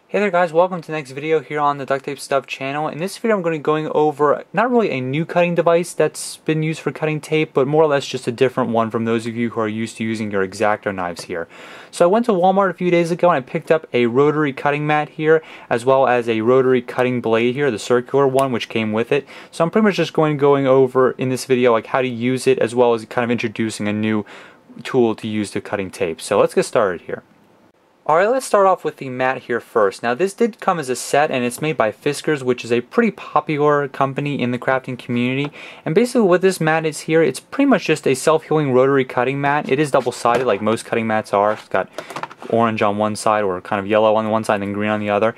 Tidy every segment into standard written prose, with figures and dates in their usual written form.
Hey there guys, welcome to the next video here on the DuctTapeStuff channel. In this video I'm going to be going over not really a new cutting device that's been used for cutting tape, but more or less just a different one from those of you who are used to using your x-acto knives here. So I went to Walmart a few days ago and I picked up a rotary cutting mat here, as well as a rotary cutting blade here, the circular one which came with it. So I'm pretty much just going over in this video like how to use it, as well as kind of introducing a new tool to use to cutting tape. So let's get started here. Alright, let's start off with the mat here first. Now this did come as a set and it's made by Fiskars, which is a pretty popular company in the crafting community. And basically what this mat is here, it's pretty much just a self-healing rotary cutting mat. It is double-sided like most cutting mats are. It's got orange on one side, or kind of yellow on one side and then green on the other.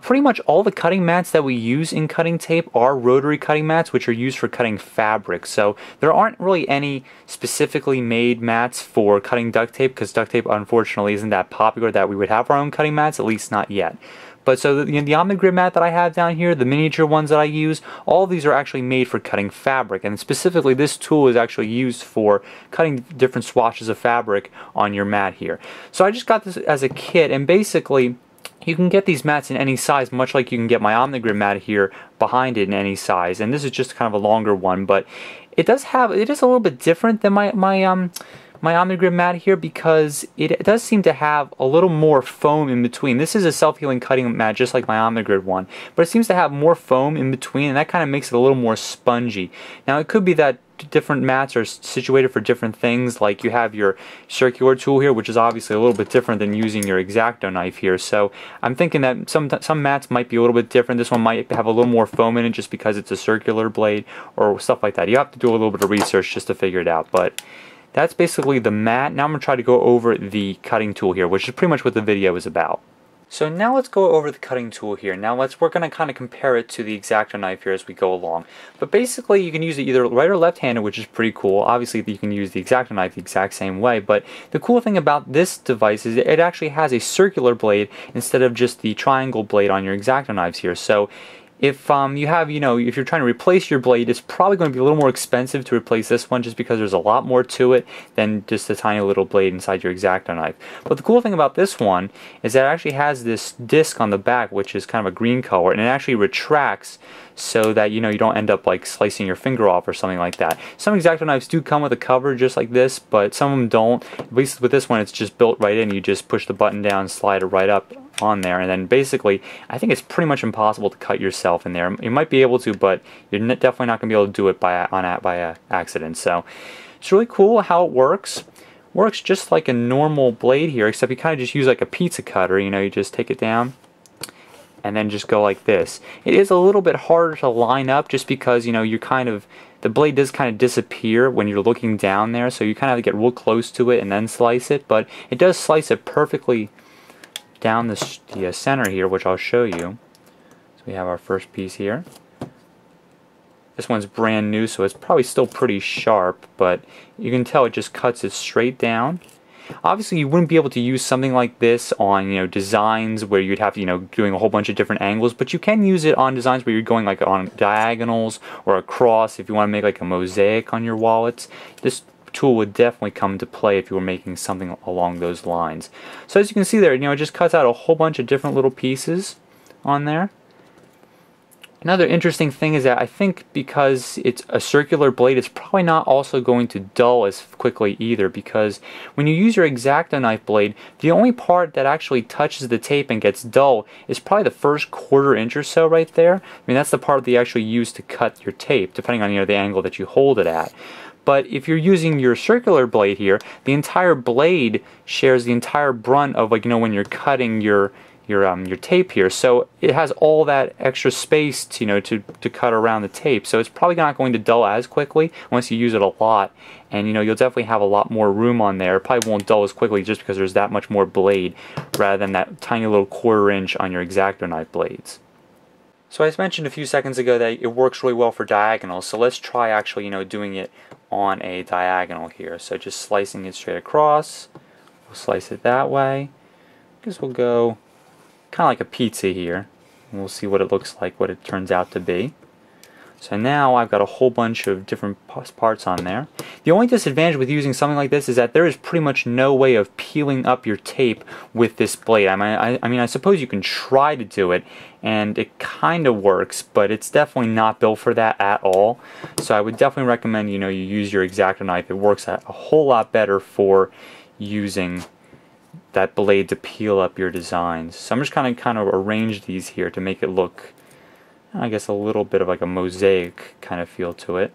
Pretty much all the cutting mats that we use in cutting tape are rotary cutting mats, which are used for cutting fabric. So there aren't really any specifically made mats for cutting duct tape, because duct tape unfortunately isn't that popular that we would have our own cutting mats, at least not yet. But so the Omni-Grid mat that I have down here, the miniature ones that I use, all of these are actually made for cutting fabric. And specifically this tool is actually used for cutting different swatches of fabric on your mat here. So I just got this as a kit, and basically you can get these mats in any size, much like you can get my Omni-Grid mat here behind it in any size. And this is just kind of a longer one, but it is a little bit different than my Omni-Grid mat here, because it does seem to have a little more foam in between. This is a self-healing cutting mat just like my Omni-Grid one, but it seems to have more foam in between, and that kind of makes it a little more spongy. Now it could be that different mats are situated for different things, like you have your circular tool here, which is obviously a little bit different than using your x-acto knife here. So I'm thinking that some mats might be a little bit different. This one might have a little more foam in it just because it's a circular blade or stuff like that. You have to do a little bit of research just to figure it out, but that's basically the mat. Now I'm going to try to go over the cutting tool here, which is pretty much what the video is about. So now let's go over the cutting tool here. Now we're going to kind of compare it to the x-acto knife here as we go along. But basically you can use it either right or left-handed, which is pretty cool. Obviously you can use the x-acto knife the exact same way, but the cool thing about this device is it actually has a circular blade instead of just the triangle blade on your x-acto knives here. So if you have, if you're trying to replace your blade, it's probably going to be a little more expensive to replace this one, just because there's a lot more to it than just a tiny little blade inside your x-acto knife. But the cool thing about this one is that it actually has this disc on the back, which is kind of a green color, and it actually retracts so that you don't end up like slicing your finger off or something like that. Some x-acto knives do come with a cover just like this, but some of them don't. At least with this one, it's just built right in. You just push the button down, slide it right up on there, and then basically I think it's pretty much impossible to cut yourself in there. You might be able to, but you're definitely not going to be able to do it by accident. So it's really cool how it works. Works just like a normal blade here, except you kind of just use like a pizza cutter. You just take it down and then just go like this. It is a little bit harder to line up just because the blade does kind of disappear when you're looking down there, so you kind of have to get real close to it and then slice it, but it does slice it perfectly down the center here, which I'll show you. So we have our first piece here. This one's brand new, so it's probably still pretty sharp, but you can tell it just cuts it straight down. Obviously you wouldn't be able to use something like this on designs where you'd have doing a whole bunch of different angles, but you can use it on designs where you're going like on diagonals or across, if you want to make like a mosaic on your wallets. This tool would definitely come into play if you were making something along those lines. So as you can see there, it just cuts out a whole bunch of different little pieces on there. Another interesting thing is that I think because it's a circular blade, it's probably not also going to dull as quickly either, because when you use your x-acto knife blade, the only part that actually touches the tape and gets dull is probably the first quarter inch or so right there. I mean, that's the part that you actually use to cut your tape, depending on the angle that you hold it at. But if you're using your circular blade here, the entire blade shares the entire brunt of when you're cutting your tape here. So it has all that extra space to cut around the tape. So it's probably not going to dull as quickly once you use it a lot. And you'll definitely have a lot more room on there. It probably won't dull as quickly just because there's that much more blade rather than that tiny little quarter inch on your x-acto knife blades. So I mentioned a few seconds ago that it works really well for diagonals. So let's try actually doing it on a diagonal here. So just slicing it straight across. We'll slice it that way. I guess we'll go kind of like a pizza here. And we'll see what it looks like, what it turns out to be. So now I've got a whole bunch of different parts on there. The only disadvantage with using something like this is that there is pretty much no way of peeling up your tape with this blade. I mean, I suppose you can try to do it, and it kind of works, but it's definitely not built for that at all. So I would definitely recommend, you use your X-acto knife. It works a whole lot better for using that blade to peel up your designs. So I'm just kind of arrange these here to make it look, I guess, a little bit of like a mosaic kind of feel to it.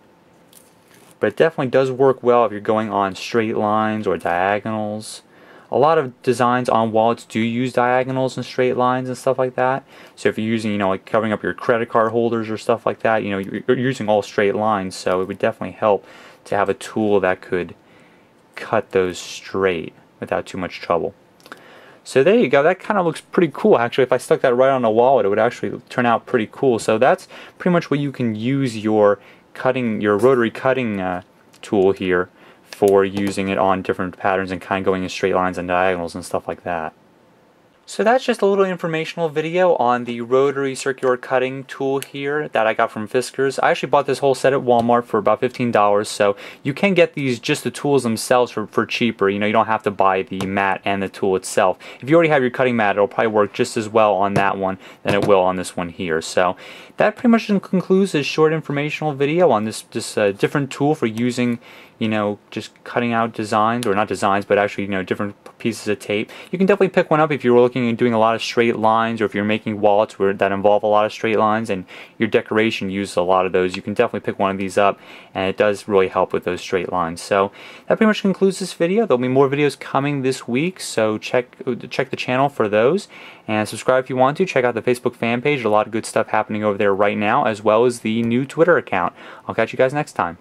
But it definitely does work well if you're going on straight lines or diagonals. A lot of designs on wallets do use diagonals and straight lines and stuff like that. So if you're using, like covering up your credit card holders or stuff like that, you're using all straight lines, so it would definitely help to have a tool that could cut those straight without too much trouble. So there you go. That kind of looks pretty cool, actually. If I stuck that right on a wallet, it would actually turn out pretty cool. So that's pretty much what you can use your rotary cutting tool here for, using it on different patterns and kind of going in straight lines and diagonals and stuff like that. So that's just a little informational video on the rotary circular cutting tool here that I got from Fiskars. I actually bought this whole set at Walmart for about $15, so you can get these, just the tools themselves, for cheaper. You don't have to buy the mat and the tool itself. If you already have your cutting mat, it'll probably work just as well on that one than it will on this one here. So that pretty much concludes this short informational video on this different tool for using, just cutting out designs, or not designs, but actually, different pieces of tape. You can definitely pick one up if you're looking at doing a lot of straight lines, or if you're making wallets that involve a lot of straight lines and your decoration uses a lot of those. You can definitely pick one of these up, and it does really help with those straight lines. So that pretty much concludes this video. There'll be more videos coming this week, so check the channel for those, and subscribe if you want to. Check out the Facebook fan page. A lot of good stuff happening over there right now, as well as the new Twitter account. I'll catch you guys next time.